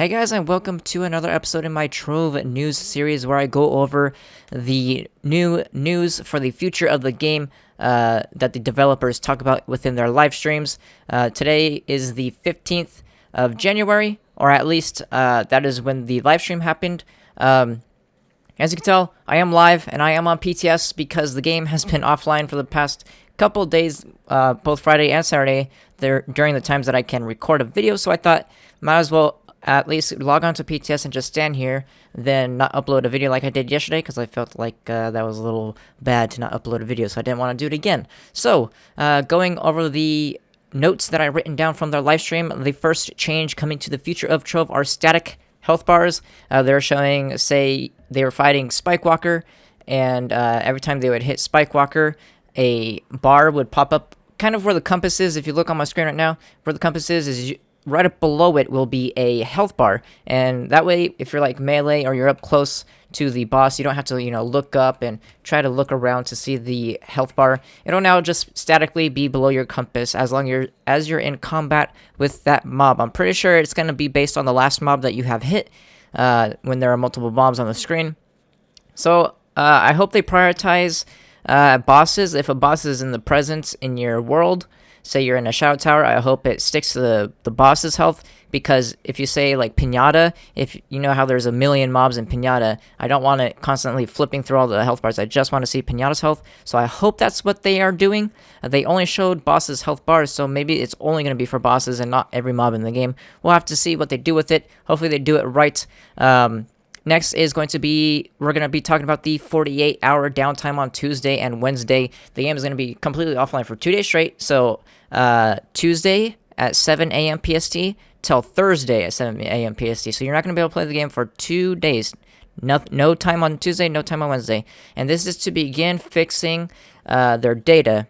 Hey guys, and welcome to another episode in my Trove news series where I go over the new news for the future of the game that the developers talk about within their live streams. Today is the 15th of January, or at least that is when the live stream happened. As you can tell, I am live and I am on PTS because the game has been offline for the past couple days, both Friday and Saturday, during the times that I can record a video. So I thought might as well at least log on to PTS and just stand here, then not upload a video like I did yesterday because I felt like that was a little bad to not upload a video, so I didn't want to do it again. So, going over the notes that I written down from their live stream, the first change coming to the future of Trove are static health bars. They're showing, say, they were fighting Spike Walker, and every time they would hit Spike Walker, a bar would pop up kind of where the compass is. If you look on my screen right now, where the compass is right up below it will be a health bar, and that way if you're like melee or you're up close to the boss, you don't have to look up and try to look around to see the health bar. It'll now just statically be below your compass as long as you're in combat with that mob. I'm pretty sure it's going to be based on the last mob that you have hit when there are multiple mobs on the screen. So I hope they prioritize bosses. If a boss is in the presence in your world, say you're in a shadow tower, I hope it sticks to the boss's health, because if you say like Pinata, if you know how there's a million mobs in Pinata, I don't want it constantly flipping through all the health bars. I just want to see Pinata's health, so I hope that's what they are doing. They only showed bosses' health bars, so maybe it's only going to be for bosses and not every mob in the game. We'll have to see what they do with it. Hopefully they do it right. Next is going to be, we're going to be talking about the 48-hour downtime on Tuesday and Wednesday. The game is going to be completely offline for 2 days straight. So Tuesday at 7 a.m. PST till Thursday at 7 a.m. PST. So you're not going to be able to play the game for 2 days. No time on Tuesday, no time on Wednesday. And this is to begin fixing their data,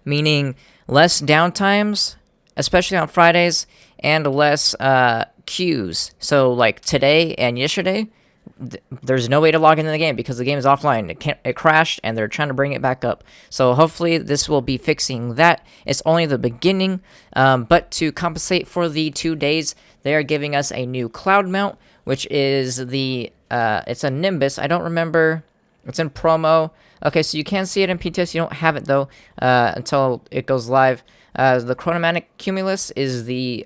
meaning less downtimes, especially on Fridays, and less queues. So like today and yesterday, there's no way to log into the game because the game is offline. It crashed and they're trying to bring it back up. So hopefully this will be fixing that. It's only the beginning, but to compensate for the 2 days, they are giving us a new cloud mount, which is it's a Nimbus. I don't remember. It's in promo. Okay, so you can see it in PTS. You don't have it though until it goes live. The Chronomatic Cumulus is the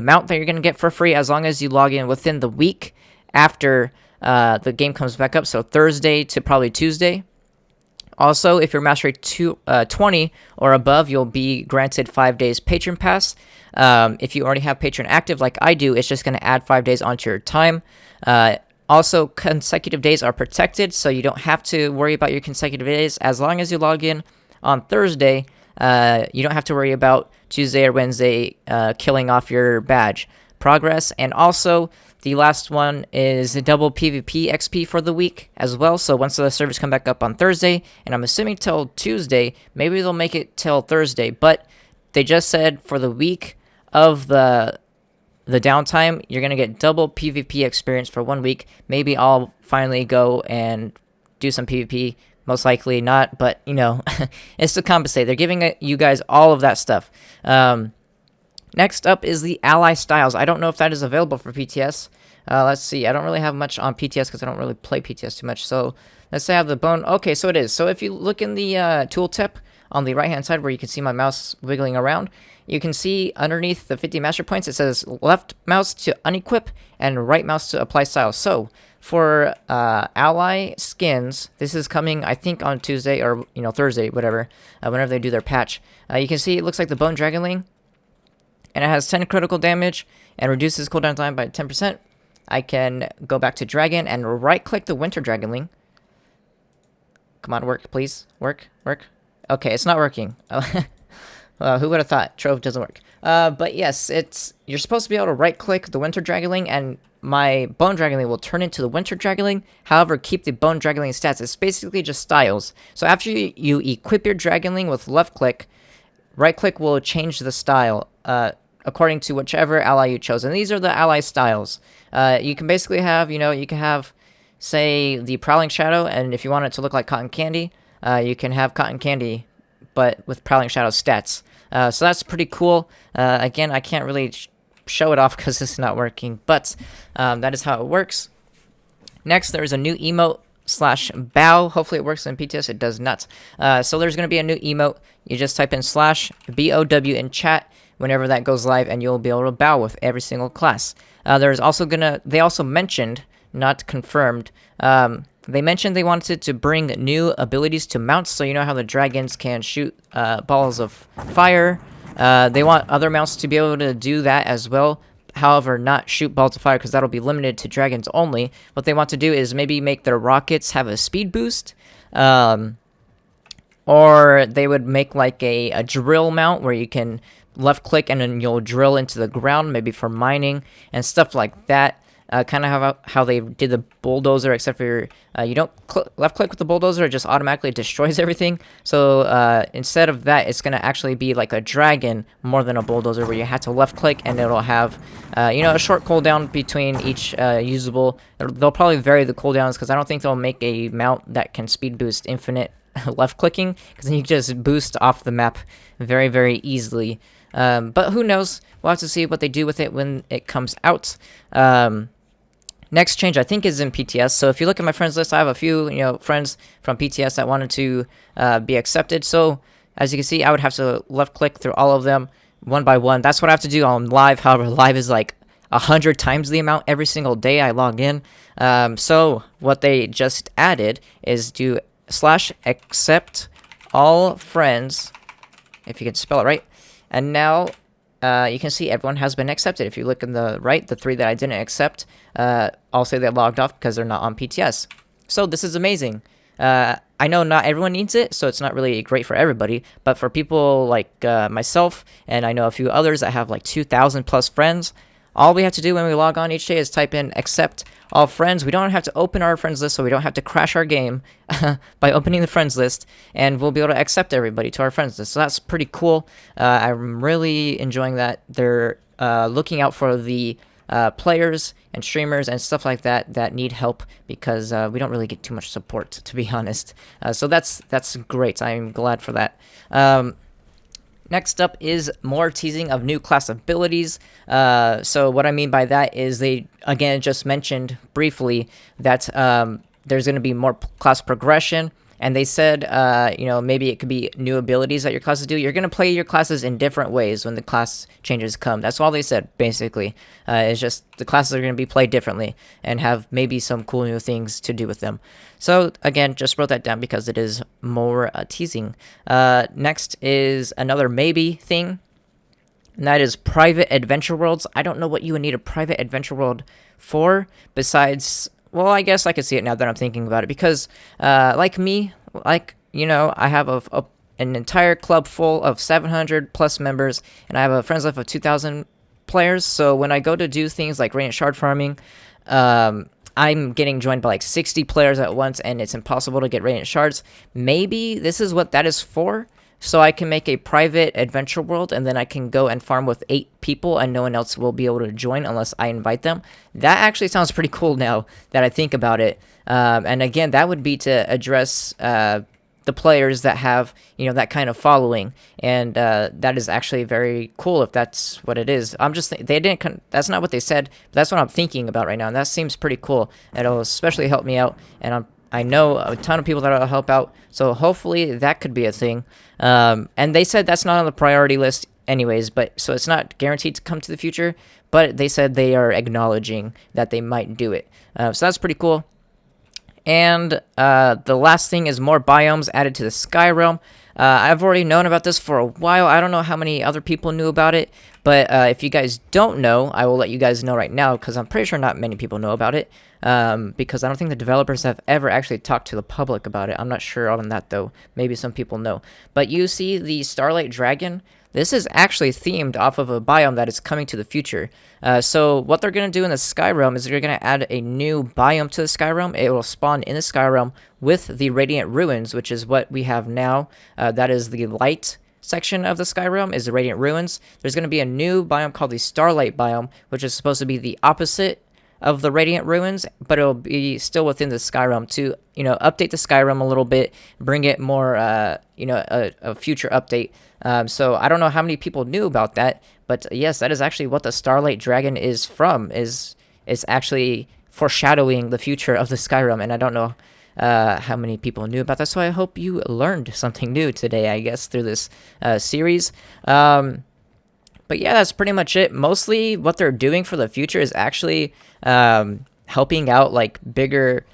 mount that you're going to get for free as long as you log in within the week after the game comes back up, so Thursday to probably Tuesday. Also, if you're mastery 20 or above, you'll be granted 5 days patron pass. If you already have patron active like I do, it's just going to add 5 days onto your time. Also, consecutive days are protected, so you don't have to worry about your consecutive days. As long as you log in on Thursday, you don't have to worry about Tuesday or Wednesday killing off your badge progress. And also, the last one is a double PvP XP for the week as well. So once the servers come back up on Thursday, and I'm assuming till Tuesday, maybe they'll make it till Thursday, but they just said for the week of the downtime, you're going to get double PvP experience for 1 week. Maybe I'll finally go and do some PvP. Most likely not, but, it's to compensate. They're giving you guys all of that stuff. Next up is the ally styles. I don't know if that is available for PTS. Let's see. I don't really have much on PTS because I don't really play PTS too much. So let's say I have the bone. Okay, so it is. So if you look in the tooltip on the right-hand side where you can see my mouse wiggling around, you can see underneath the 50 master points, it says left mouse to unequip and right mouse to apply styles. So for ally skins, this is coming, I think, on Tuesday or Thursday, whatever, whenever they do their patch. You can see it looks like the Bone Dragonling, and it has 10 critical damage and reduces cooldown time by 10%. I can go back to Dragon and right-click the Winter Dragonling. Come on, work, please. Work. Okay, it's not working. Who would have thought? Trove doesn't work. But yes, you're supposed to be able to right-click the Winter Dragonling, and my Bone Dragonling will turn into the Winter Dragonling. However, keep the Bone Dragonling stats. It's basically just styles. So after you equip your Dragonling with left-click, right-click will change the style according to whichever ally you chose. And these are the ally styles. You can basically have, you can have, say, the Prowling Shadow, and if you want it to look like Cotton Candy, you can have Cotton Candy, but with Prowling Shadow stats. So that's pretty cool. Again, I can't really show it off because it's not working, but that is how it works. Next, there's a new emote slash bow. Hopefully it works in PTS. It does not. So there's going to be a new emote. You just type in slash BOW in chat whenever that goes live, and you'll be able to bow with every single class. There's also they also mentioned, not confirmed, they mentioned they wanted to bring new abilities to mounts. So you know how the dragons can shoot balls of fire. They want other mounts to be able to do that as well. However, not shoot balls of fire, because that'll be limited to dragons only. What they want to do is maybe make their rockets have a speed boost. Or they would make like a drill mount where you can left click and then you'll drill into the ground, maybe for mining and stuff like that. Kind of how they did the bulldozer, except for you don't left click with the bulldozer, it just automatically destroys everything. So instead of that, it's going to actually be like a dragon more than a bulldozer, where you have to left click and it'll have a short cooldown between each usable. They'll probably vary the cooldowns, because I don't think they'll make a mount that can speed boost infinite left clicking, because then you just boost off the map very, very easily. But who knows? We'll have to see what they do with it when it comes out. Next change, I think, is in PTS. So if you look at my friends list, I have a few, friends from PTS that wanted to be accepted. So as you can see, I would have to left click through all of them one by one. That's what I have to do on live. However, live is like 100 times the amount every single day I log in. So what they just added is do slash accept all friends, if you can spell it right. And now you can see everyone has been accepted. If you look in the right, the 3 that I didn't accept, I'll say they logged off because they're not on PTS. So this is amazing. I know not everyone needs it, so it's not really great for everybody, but for people like myself, and I know a few others that have like 2,000 plus friends, all we have to do when we log on each day is type in accept all friends. We don't have to open our friends list, so we don't have to crash our game by opening the friends list, and we'll be able to accept everybody to our friends list. So that's pretty cool. I'm really enjoying that. They're looking out for the players and streamers and stuff like that need help, because we don't really get too much support, to be honest. So that's great. I'm glad for that. Next up is more teasing of new class abilities. So what I mean by that is they, again, just mentioned briefly that there's going to be more class progression. And they said, maybe it could be new abilities that your classes do. You're going to play your classes in different ways when the class changes come. That's all they said, basically. It's just the classes are going to be played differently and have maybe some cool new things to do with them. So, again, just wrote that down because it is more teasing. Next is another maybe thing, and that is private adventure worlds. I don't know what you would need a private adventure world for, besides... Well, I guess I could see it now that I'm thinking about it, because, like me, I have an entire club full of 700 plus members, and I have a friends list of 2,000 players. So when I go to do things like radiant shard farming, I'm getting joined by like 60 players at once, and it's impossible to get radiant shards. Maybe this is what that is for. So I can make a private adventure world, and then I can go and farm with 8 people, and no one else will be able to join unless I invite them. That actually sounds pretty cool now that I think about it. And again, that would be to address the players that have, that kind of following. And that is actually very cool if that's what it is. That's not what they said, but that's what I'm thinking about right now. And that seems pretty cool. It'll especially help me out, and I know a ton of people that will help out, so hopefully that could be a thing. And they said that's not on the priority list anyways, so it's not guaranteed to come to the future, but they said they are acknowledging that they might do it. So that's pretty cool. And the last thing is more biomes added to the Sky Realm. I've already known about this for a while. I don't know how many other people knew about it, but if you guys don't know, I will let you guys know right now, because I'm pretty sure not many people know about it, because I don't think the developers have ever actually talked to the public about it. I'm not sure on that, though. Maybe some people know. But you see the Starlight Dragon? This is actually themed off of a biome that is coming to the future. So what they're going to do in the Sky Realm is they're going to add a new biome to the Sky Realm. It will spawn in the Sky Realm with the Radiant Ruins, which is what we have now. That is the light section of the Sky Realm, is the Radiant Ruins. There's going to be a new biome called the Starlight Biome, which is supposed to be the opposite of the Radiant Ruins, but it'll be still within the Skyrim to, update the Skyrim a little bit, bring it more, a future update. So I don't know how many people knew about that, but yes, that is actually what the Starlight Dragon is from, is actually foreshadowing the future of the Skyrim, and I don't know how many people knew about that, so I hope you learned something new today, I guess, through this series. But yeah, that's pretty much it. Mostly what they're doing for the future is actually helping out like bigger,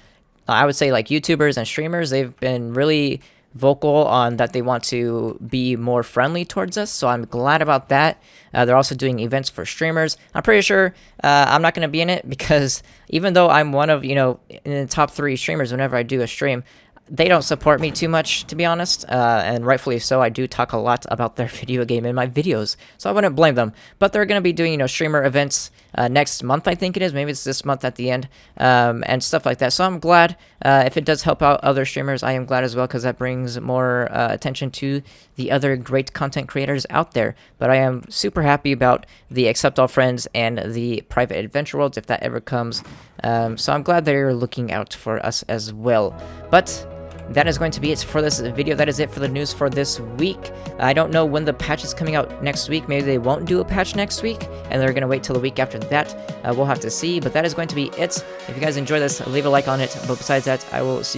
I would say like YouTubers and streamers. They've been really vocal on that they want to be more friendly towards us, so I'm glad about that. They're also doing events for streamers. I'm pretty sure I'm not going to be in it because even though I'm one of, in the top 3 streamers whenever I do a stream, they don't support me too much, to be honest, and rightfully so. I do talk a lot about their video game in my videos, so I wouldn't blame them. But they're going to be doing, streamer events next month, I think it is. Maybe it's this month at the end, and stuff like that. So I'm glad if it does help out other streamers. I am glad as well because that brings more attention to the other great content creators out there. But I am super happy about the Accept All Friends and the Private Adventure Worlds if that ever comes. So I'm glad they're looking out for us as well. But that is going to be it for this video. That is it for the news for this week. I don't know when the patch is coming out next week. Maybe they won't do a patch next week, and they're going to wait till the week after that. We'll have to see, but that is going to be it. If you guys enjoy this, leave a like on it. But besides that, I will see you